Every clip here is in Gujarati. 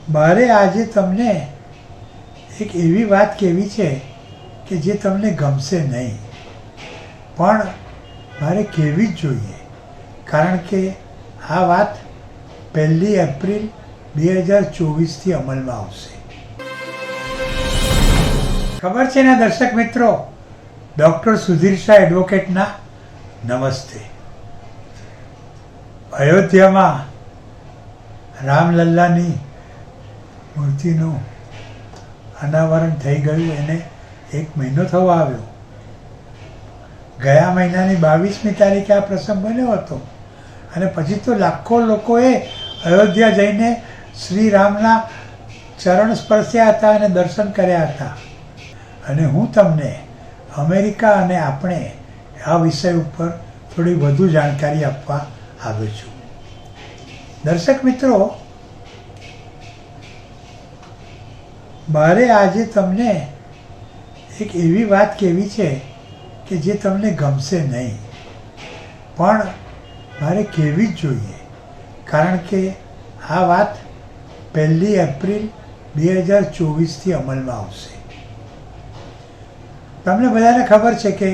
મારે આજે તમને એક એવી વાત કહેવી છે કે જે તમને ગમશે નહીં, પણ મારે કહેવી જ જોઈએ, કારણ કે આ વાત 1 એપ્રિલ 2024થી અમલમાં આવશે. ખબર છે ને દર્શક મિત્રો, ડૉક્ટર સુધીર શાહ એડવોકેટના નમસ્તે. અયોધ્યામાં રામલલ્લાની મૂર્તિનું અનાવરણ થઈ ગયું, એને 1 મહિનો થવા આવ્યો. ગયા મહિનાની 22મી તારીખે આ પ્રસંગ બન્યો હતો અને પછી તો લાખો લોકોએ અયોધ્યા જઈને શ્રી રામના ચરણ સ્પર્શ્યા હતા અને દર્શન કર્યા હતા. અને હું તમને અમેરિકા અને આપણે આ વિષય ઉપર થોડી વધુ જાણકારી આપવા આવ્યો છું. દર્શક મિત્રો, મારે આજે તમને એક એવી વાત કહેવી છે કે જે તમને ગમશે નહીં, પણ મારે કહેવી જ જોઈએ, કારણ કે આ વાત 1 એપ્રિલ 2024થી અમલમાં આવશે. તમને બધાને ખબર છે કે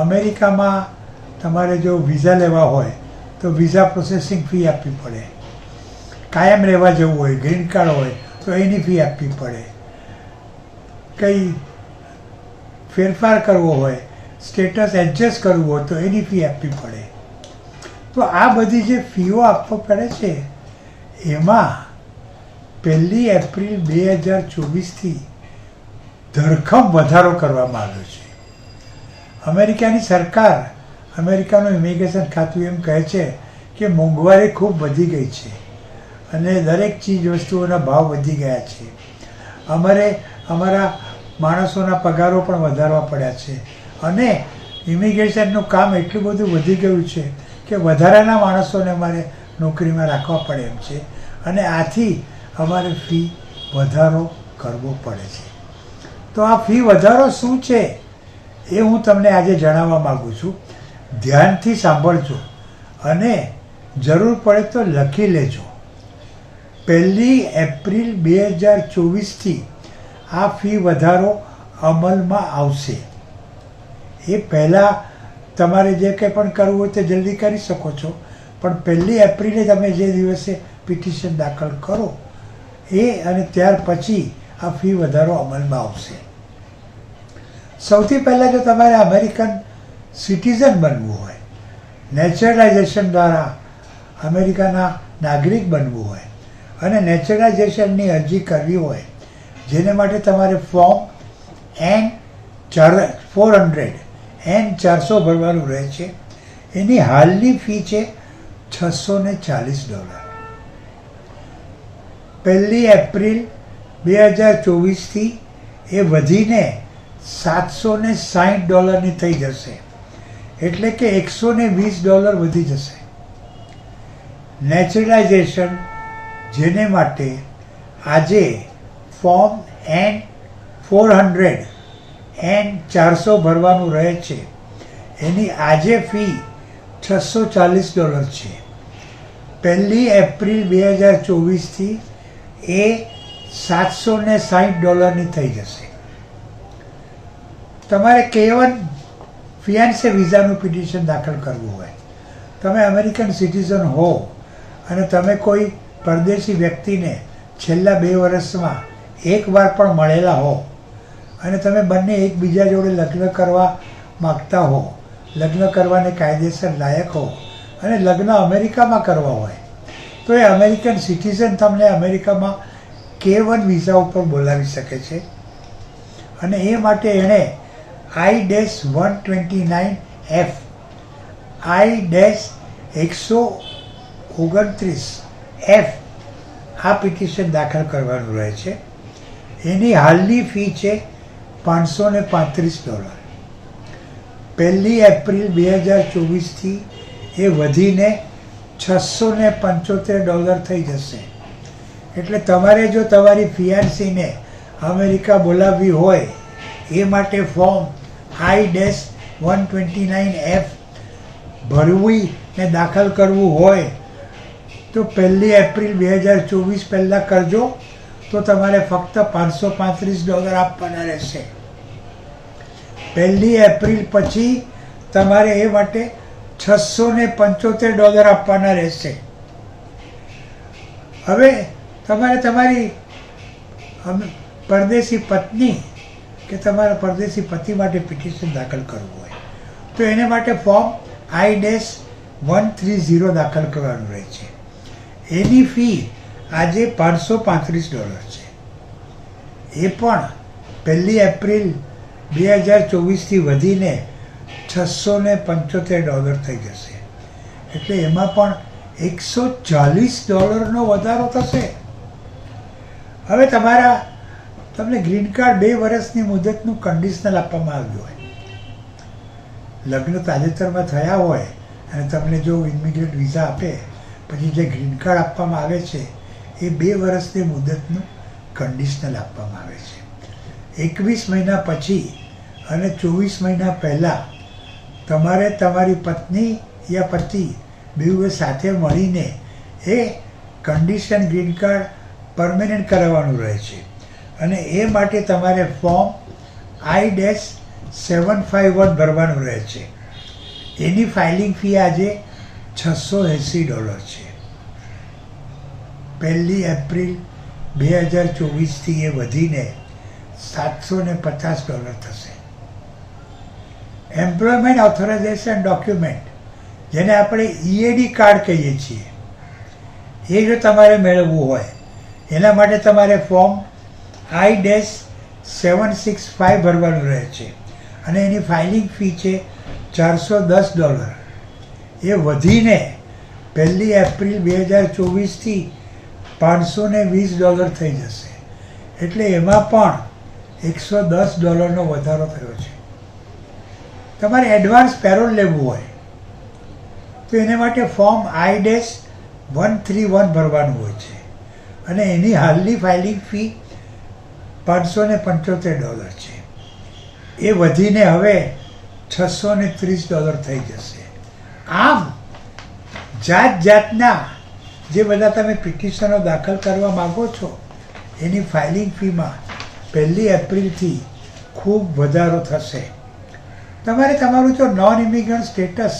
અમેરિકામાં તમારે જો વિઝા લેવા હોય તો વિઝા પ્રોસેસિંગ ફી આપવી પડે. કાયમ રહેવા જવું હોય, ગ્રીન કાર્ડ હોય તો એની ફી આપવી પડે. કંઈ ફેરફાર કરવો હોય, સ્ટેટસ એડજસ્ટ કરવું હોય તો એની ફી આપવી પડે. તો આ બધી જે ફીઓ આપવા પડે છે એમાં 1 એપ્રિલ 2024થી ધરખમ વધારો કરવામાં આવ્યો છે. અમેરિકાની સરકાર, અમેરિકાનું ઇમિગ્રેશન ખાતું એમ કહે છે કે મોંઘવારી ખૂબ વધી ગઈ છે અને દરેક ચીજ વસ્તુઓના ભાવ વધી ગયા છે. અમારા માણસોના પગારો પણ વધારવા પડ્યા છે અને ઇમિગ્રેશનનું કામ એટલું બધું વધી ગયું છે કે વધારાના માણસોને અમારે નોકરીમાં રાખવા પડે એમ છે અને આથી અમારે ફી વધારો કરવો પડે છે. તો આ ફી વધારો શું છે એ હું તમને આજે જણાવવા માગું છું. ધ્યાનથી સાંભળજો અને જરૂર પડે તો લખી લેજો. 1 એપ્રિલ 2024થી આ ફી વધારો અમલમાં આવશે. એ પહેલાં તમારે જે કંઈ પણ કરવું હોય તે જલ્દી કરી શકો છો, પણ 1 એપ્રિલે તમે જે દિવસે પિટિશન દાખલ કરો એ અને ત્યાર પછી આ ફી વધારો અમલમાં આવશે. સૌથી પહેલાં જો તમારે અમેરિકન સિટીઝન બનવું હોય, નેચરલાઇઝેશન દ્વારા અમેરિકાના નાગરિક બનવું હોય અને નેચરલાઇઝેશનની અરજી કરવી હોય, જેને માટે તમારે ફોર્મ N400 ભરવાનું રહે છે. એની હાલની ફી છે $640. 1 એપ્રિલ 2024થી એ વધીને $760 થઈ જશે, એટલે કે $120 વધી જશે. નેચરલાઇઝેશન, જેને માટે આજે ફોર્મ N400 ભરવાનું રહે છે, એની આજે ફી $640 છે. 1 એપ્રિલ 2024થી એ $760 થઈ જશે. તમારે K1 ફિયાન્સે વિઝાનું પિટિશન દાખલ કરવું હોય, તમે અમેરિકન સિટીઝન હો અને તમે કોઈ પરદેશી વ્યક્તિને છેલ્લા 2 વર્ષમાં એકવાર પણ મળેલા હો અને તમે બંને એકબીજા જોડે લગ્ન કરવા માગતા હો, લગ્ન કરવાને કાયદેસર લાયક હો અને લગ્ન અમેરિકામાં કરવા હોય, તો એ અમેરિકન સિટીઝન તમને અમેરિકામાં K1 વિઝા ઉપર બોલાવી શકે છે. અને એ માટે એણે I-129F I-129F આ પિટિશન દાખલ કરવાનું રહે છે. એની હાલની ફી છે $535. 1 એપ્રિલ 2024થી એ વધીને $675 થઈ જશે. એટલે તમારે જો તમારી ફિયાન્સીને અમેરિકા બોલાવવી હોય એ માટે ફોર્મ I-129F ભરવી ને દાખલ કરવું હોય તો 1 એપ્રિલ 2024 પહેલાં કરજો તો તમારે ફક્ત $535 આપવાના રહેશે. 1 એપ્રિલ પછી તમારે એ માટે $675 આપવાના રહેશે. હવે તમારે તમારી પરદેશી પત્ની કે તમારા પરદેશી પતિ માટે પિટિશન દાખલ કરવું હોય તો એને માટે ફોર્મ I-130 દાખલ કરવાનું રહે છે. એની ફી આજે $535 છે. એ પણ 1 એપ્રિલ 2024થી વધીને $675 થઈ જશે. એટલે એમાં પણ $140 વધારો થશે. હવે તમને ગ્રીન કાર્ડ 2 વર્ષની મુદતનું કન્ડિશનલ આપવામાં આવ્યું હોય, લગ્ન તાજેતરમાં થયા હોય અને તમને જો ઇમિગ્રેટ વિઝા આપે પછી જે ગ્રીન કાર્ડ આપવામાં આવે છે એ 2 વર્ષની મુદતનું કન્ડિશનલ આપવામાં આવે છે. 21 મહિના પછી અને 24 મહિના પહેલાં તમારે તમારી પત્ની યા પતિ બેઉએ સાથે મળીને એ કન્ડિશન ગ્રીન કાર્ડ પરમેનન્ટ કરાવવાનું રહે છે. અને એ માટે તમારે ફોર્મ I-751 ભરવાનું રહે છે. એની ફાઇલિંગ ફી આજે $680 છે. 1 એપ્રિલ 2024થી એ વધીને $750 થશે. એમ્પ્લોયમેન્ટ ઓથોરાઇઝેશન ડોક્યુમેન્ટ, જેને આપણે EAD કાર્ડ કહીએ છીએ, એ જો તમારે મેળવવું હોય એના માટે તમારે ફોર્મ I-765 ભરવાનું રહે છે અને એની ફાઇલિંગ ફી છે $410. એ વધીને 1 એપ્રિલ 2024થી $520 થઈ જશે. એટલે એમાં પણ $110 વધારો થયો છે. તમારે એડવાન્સ પેરોલ લેવું હોય તો એને માટે ફોર્મ I-131 ભરવાનું હોય છે અને એની હાલની ફાઇલિંગ ફી $575 છે. એ વધીને હવે $630 થઈ જશે. આમ જાતના જે બધા તમે પિટિશનો દાખલ કરવા માગો છો એની ફાઇલિંગ ફીમાં 1 એપ્રિલથી ખૂબ વધારો થશે. તમારે તમારું જો નોન ઇમિગ્રન્ટ સ્ટેટસ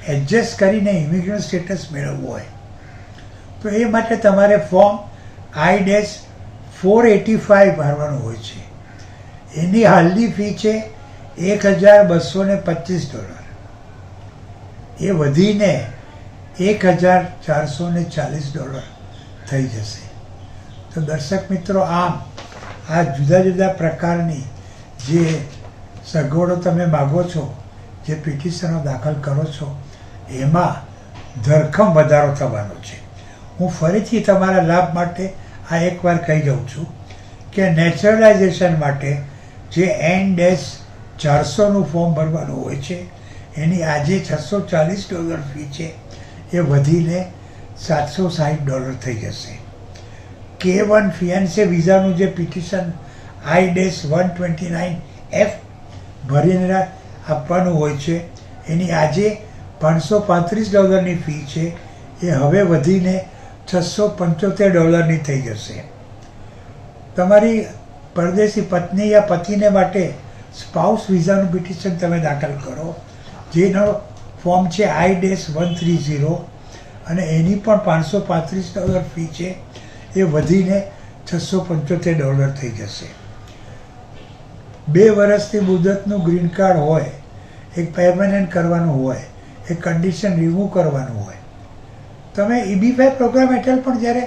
એડજસ્ટ કરીને ઇમિગ્રન્ટ સ્ટેટસ મેળવવું હોય તો એ માટે તમારે ફોર્મ I-485 ભરવાનું હોય છે. એની હાલની ફી છે $1,225. એ વધીને $1,440 થઈ જશે. તો દર્શક મિત્રો, આમ આ જુદા જુદા પ્રકારની જે સગવડો તમે માગો છો, જે પિટિશનો દાખલ કરો છો, એમાં ધરખમ વધારો થવાનો છે. હું ફરીથી તમારા લાભ માટે આ એકવાર કહી દઉં છું કે નેચરલાઇઝેશન માટે જે N-400નું ફોર્મ ભરવાનું હોય છે એની આજે $640 ફી છે, એ વધીને $760 થઈ જશે. K1 ફિયાન્સે વિઝાનું જે પિટિશન I-129F ભરીને આપવાનું હોય છે એની આજે $535ની ફી છે, એ હવે વધીને $675 થઈ જશે. તમારી પરદેશી પત્ની યા પતિને માટે સ્પાઉસ વિઝાનું પિટિશન તમે દાખલ કરો, જેનો ફોર્મ છે I-130 અને એની પણ $535 ફી છે, એ વધીને $675 થઈ જશે. 2 વર્ષની મુદતનું ગ્રીન કાર્ડ હોય, એક પરમેનન્ટ કરવાનું હોય, એક કન્ડિશન રિમૂવ કરવાનું હોય. તમે EB-5 પ્રોગ્રામ હેઠળ પણ જ્યારે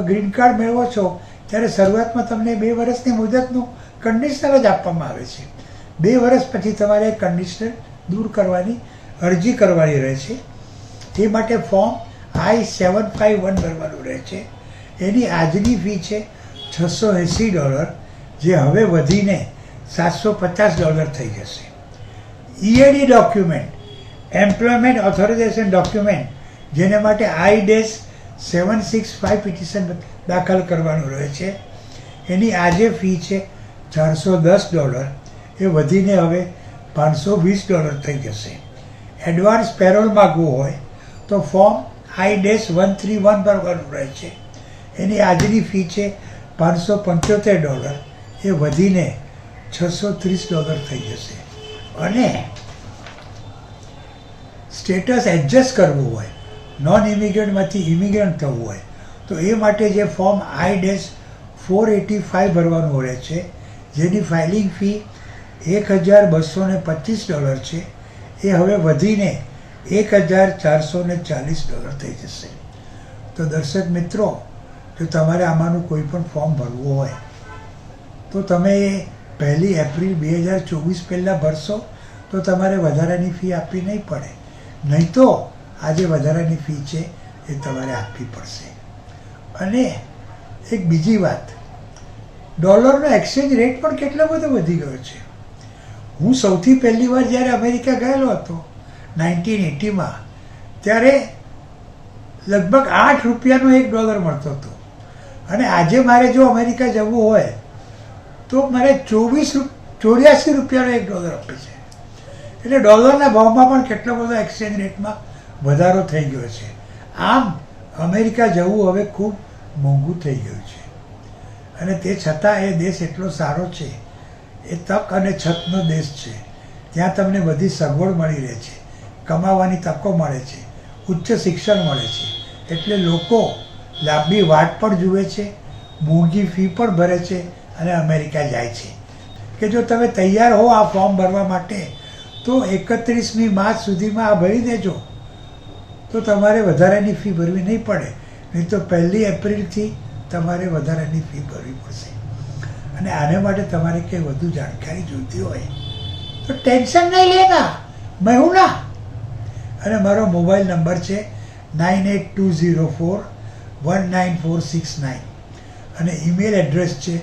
ગ્રીન કાર્ડ મેળવો છો ત્યારે શરૂઆતમાં તમને 2 વર્ષની મુદતનું કન્ડિશનર જ આપવામાં આવે છે. 2 વર્ષ પછી તમારે કન્ડિશનર દૂર કરવાની અરજી કરવાની રહે છે. એ માટે ફોર્મ I-751 ભરવાનું રહે છે. એની આજની ફી છે $680, જે હવે વધીને $750 થઈ જશે. EAD document, employment authorisation document, જેને માટે I-765 પિટિશન દાખલ કરવાનું રહે છે, એની આજે ફી છે $410, એ વધીને હવે $520 થઈ જશે. એડવાન્સ પેરોલ માગવું હોય તો ફોર્મ I-131 ભરવાનું રહે છે. એની આજની ફી છે $575 એ વધીને $630 થઈ જશે. અને સ્ટેટસ એડજસ્ટ કરવું હોય, નોન ઇમિગ્રન્ટમાંથી ઇમિગ્રન્ટ થવું હોય, તો એ માટે જે ફોર્મ I-485 ભરવાનું રહે છે, જેની ફાઇલિંગ ફી $1,225 છે, એ હવે વધીને $1,440 થઈ જશે. તો દર્શક મિત્રો, જો તમારે આમાંનું કોઈ પણ ફોર્મ ભરવું હોય તો તમે એ 1 એપ્રિલ 2024 પહેલાં ભરશો તો તમારે વધારાની ફી આપવી નહીં પડે. નહીં તો આ જે વધારાની ફી છે એ તમારે આપવી પડશે. અને એક બીજી વાત, ડોલરનો એક્સચેન્જ રેટ પણ કેટલો બધો વધી ગયો છે. હું સૌથી પહેલી વાર જ્યારે અમેરિકા ગયેલો હતો 1980માં, ત્યારે લગભગ $8નો $1 મળતો હતો. અને આજે મારે જો અમેરિકા જવું હોય તો મારે $84નો $1 આપે છે. એટલે ડોલરના ભાવમાં પણ કેટલો બધો એક્સચેન્જ રેટમાં વધારો થઈ ગયો છે. આમ અમેરિકા જવું હવે ખૂબ મોંઘું થઈ ગયું છે. અને તે છતાં એ દેશ એટલો સારો છે, એ તક અને છતનો દેશ છે. ત્યાં તમને બધી સગવડ મળી રહે છે, કમાવાની તકો મળે છે, ઉચ્ચ શિક્ષણ મળે છે. એટલે લોકો લાંબી વાટ પણ જુએ છે, મોંઘી ફી પણ ભરે છે અને અમેરિકા જાય છે. કે જો તમે તૈયાર હો આ ફોર્મ ભરવા માટે તો 31મી માર્ચ સુધીમાં આ ભરી દેજો, તો તમારે વધારાની ફી ભરવી નહીં પડે. નહીં તો 1 એપ્રિલથી તમારે વધારાની ફી ભરવી પડશે. અને આને માટે તમારે કંઈ વધુ જાણકારી જોઈતી હોય તો ટેન્શન નહીં લેના, મેં હું ના. અને મારો મોબાઈલ નંબર છે 9820419469 અને ઈમેલ એડ્રેસ છે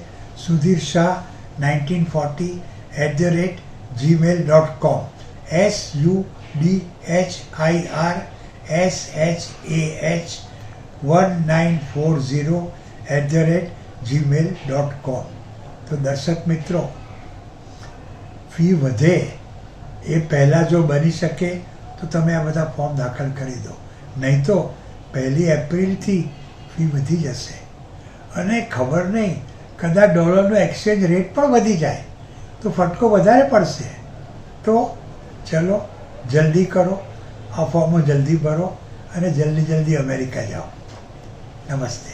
sudhirshah1940@gmail.com sudhirshah1940@gmail.com. તો દર્શક મિત્રો, ફી વધે એ પહેલાં જો બની શકે તો તમે આ બધા ફોર્મ દાખલ કરી દો. નહીં તો 1 એપ્રિલથી ફી વધી જશે. અને ખબર નહીં, કદાચ ડોલરનો એક્સચેન્જ રેટ પણ વધી જાય તો ફટકો વધારે પડશે. તો ચલો જલ્દી કરો, આ ફોર્મો જલ્દી ભરો અને જલ્દી અમેરિકા જાઓ. નમસ્તે.